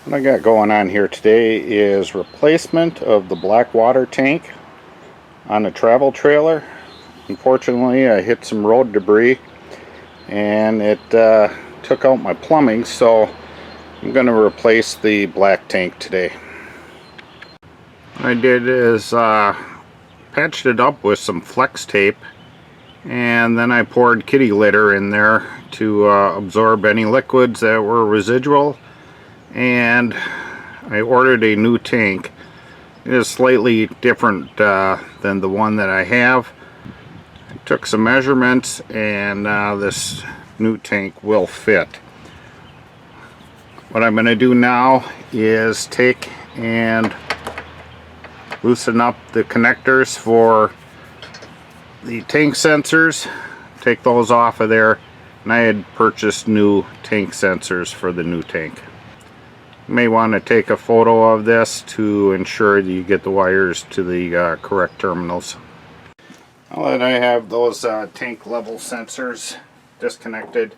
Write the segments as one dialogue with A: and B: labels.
A: What I got going on here today is replacement of the black water tank on a travel trailer. Unfortunately, I hit some road debris and it took out my plumbing, so I'm going to replace the black tank today. What I did is patched it up with some flex tape, and then I poured kitty litter in there to absorb any liquids that were residual. And I ordered a new tank. It is slightly different than the one that I have. I took some measurements, and this new tank will fit. What I'm going to do now is take and loosen up the connectors for the tank sensors, take those off of there, and I had purchased new tank sensors for the new tank. You may want to take a photo of this to ensure that you get the wires to the correct terminals. Now that I have those tank level sensors disconnected,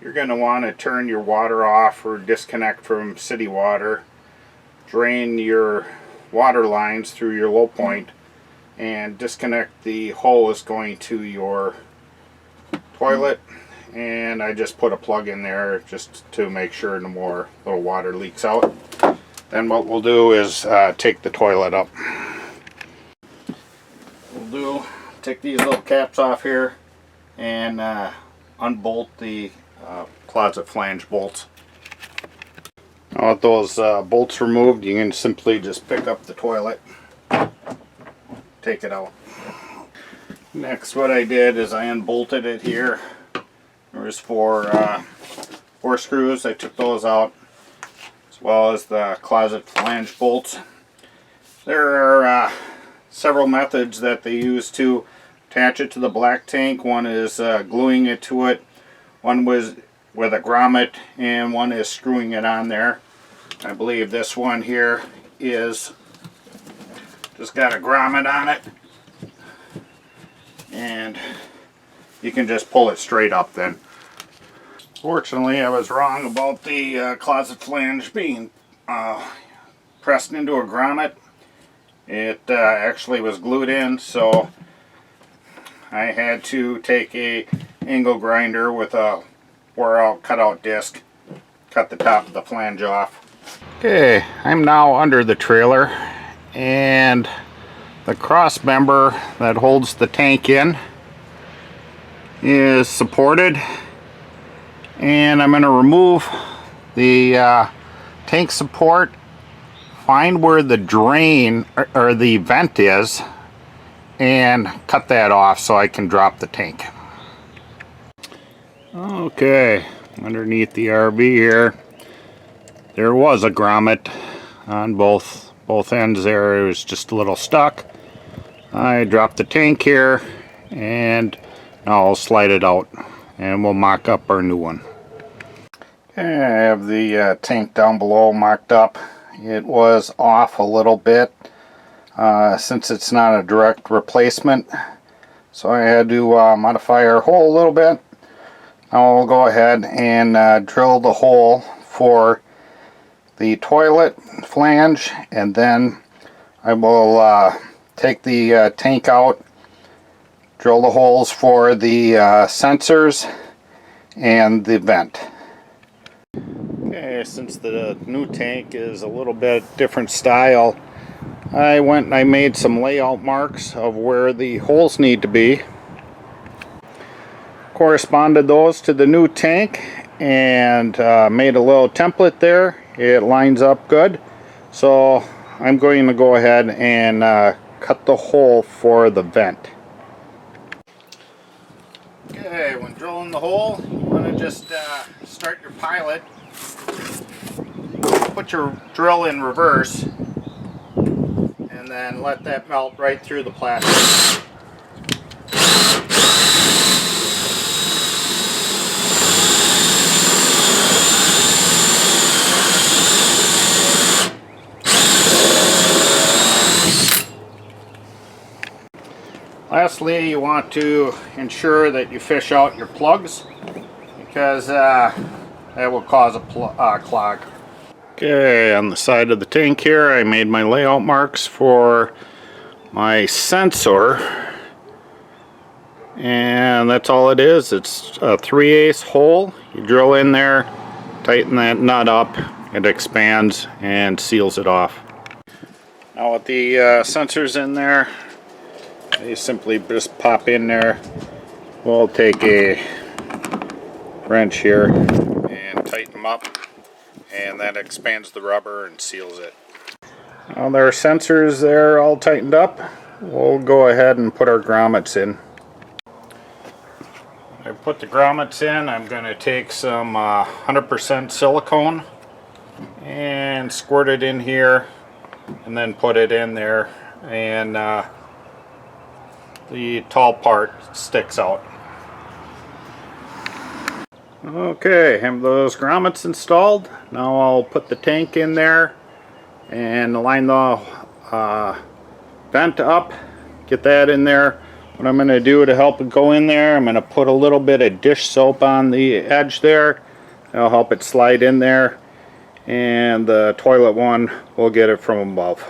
A: you're going to want to turn your water off or disconnect from city water, drain your water lines through your low point, and disconnect the hose going to your toilet. And I just put a plug in there just to make sure no more little water leaks out. Then what we'll do is take the toilet up. Take these little caps off here and unbolt the closet flange bolts. Now with those bolts removed, you can simply just pick up the toilet, take it out. Next, what I did is I unbolted it here. There was four screws. I took those out, as well as the closet flange bolts. There are several methods that they use to attach it to the black tank. One is gluing it to it, one was with a grommet, and one is screwing it on there. I believe this one here is just got a grommet on it, and you can just pull it straight up then. Fortunately, I was wrong about the closet flange being pressed into a grommet. It actually was glued in, so I had to take a angle grinder with a wore out cutout disc, cut the top of the flange off. Okay, I'm now under the trailer, and the cross member that holds the tank in is supported, and I'm going to remove the tank support, find where the drain or the vent is, and cut that off so I can drop the tank. Okay, underneath the RV here, there was a grommet on both ends there. It was just a little stuck. I dropped the tank here, and now I'll slide it out and we'll mock up our new one. Okay, I have the tank down below mocked up. It was off a little bit since it's not a direct replacement, so I had to modify our hole a little bit. Now I'll go ahead and drill the hole for the toilet flange, and then I will take the tank out, drill the holes for the sensors and the vent. Okay, since the new tank is a little bit different style, I went and I made some layout marks of where the holes need to be. Corresponded those to the new tank, and made a little template there. It lines up good, so I'm going to go ahead and cut the hole for the vent. Okay, when drilling the hole, you want to just start your pilot, put your drill in reverse, and then let that melt right through the plastic. Lastly, you want to ensure that you fish out your plugs, because that will cause a clog. Okay, on the side of the tank here I made my layout marks for my sensor, and that's all it is. It's a 3/8 hole. You drill in there, tighten that nut up, it expands and seals it off. Now with the sensors in there, you simply just pop in there. We'll take a wrench here and tighten them up, and that expands the rubber and seals it. Now there are sensors there all tightened up. We'll go ahead and put our grommets in. I put the grommets in. I'm going to take some 100% silicone and squirt it in here and then put it in there, and the tall part sticks out. Okay, have those grommets installed. Now I'll put the tank in there and line the vent up, get that in there. What I'm going to do to help it go in there, I'm going to put a little bit of dish soap on the edge there. That'll help it slide in there, and the toilet one, we'll get it from above.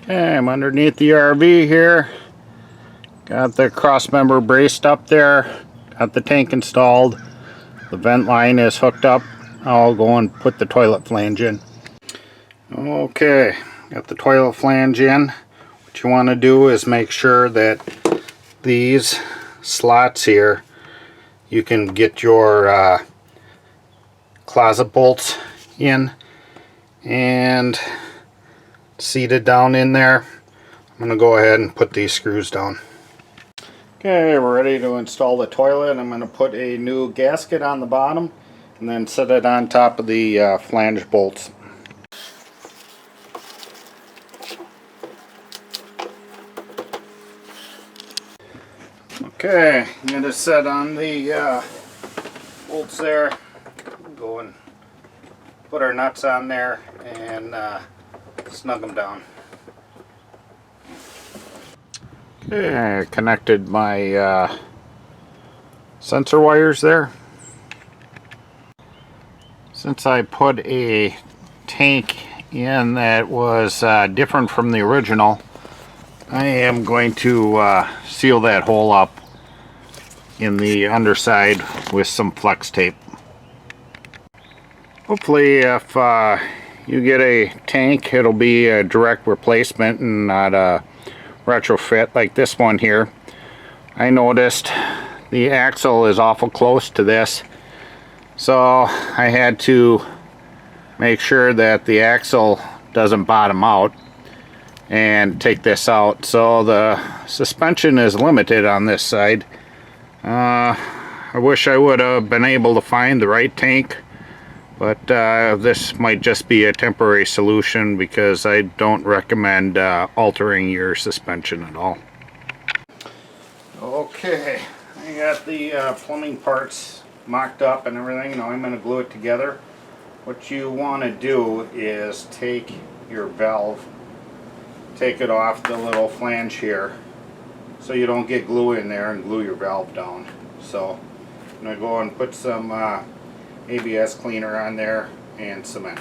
A: Okay, I'm underneath the RV here. Got the cross member braced up there, got the tank installed. The vent line is hooked up. I'll go and put the toilet flange in. Okay, got the toilet flange in. What you want to do is make sure that these slots here, you can get your closet bolts in and seated down in there. I'm going to go ahead and put these screws down. Okay, we're ready to install the toilet. I'm going to put a new gasket on the bottom and then set it on top of the flange bolts. Okay, I'm going to set on the bolts there. Go and put our nuts on there and snug them down. Okay, I connected my sensor wires there. Since I put a tank in that was different from the original, I am going to seal that hole up in the underside with some flex tape. Hopefully if you get a tank, it'll be a direct replacement and not a retrofit like this one here. I noticed the axle is awful close to this, so I had to make sure that the axle doesn't bottom out and take this out. So the suspension is limited on this side. I wish I would have been able to find the right tank, but this might just be a temporary solution because I don't recommend altering your suspension at all. Okay, I got the plumbing parts mocked up and everything. Now I'm going to glue it together. What you want to do is take your valve, take it off the little flange here so you don't get glue in there and glue your valve down. So I'm going to go and put some ABS cleaner on there and cement.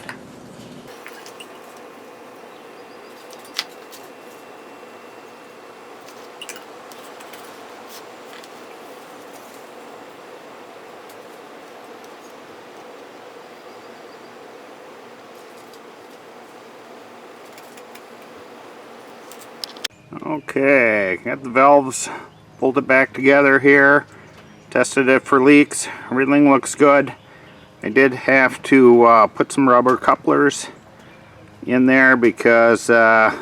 A: Okay, got the valves bolted back together here, tested it for leaks, everything looks good. I did have to put some rubber couplers in there because the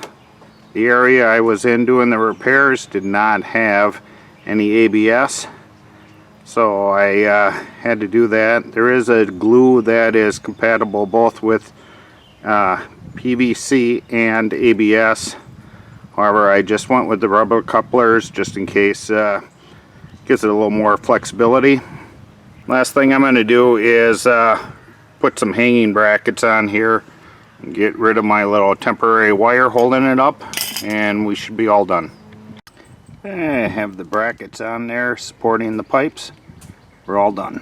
A: area I was in doing the repairs did not have any ABS, so I had to do that. There is a glue that is compatible both with PVC and ABS. However, I just went with the rubber couplers just in case, gives it a little more flexibility. Last thing I'm going to do is put some hanging brackets on here and get rid of my little temporary wire holding it up, and we should be all done. I have the brackets on there supporting the pipes. We're all done.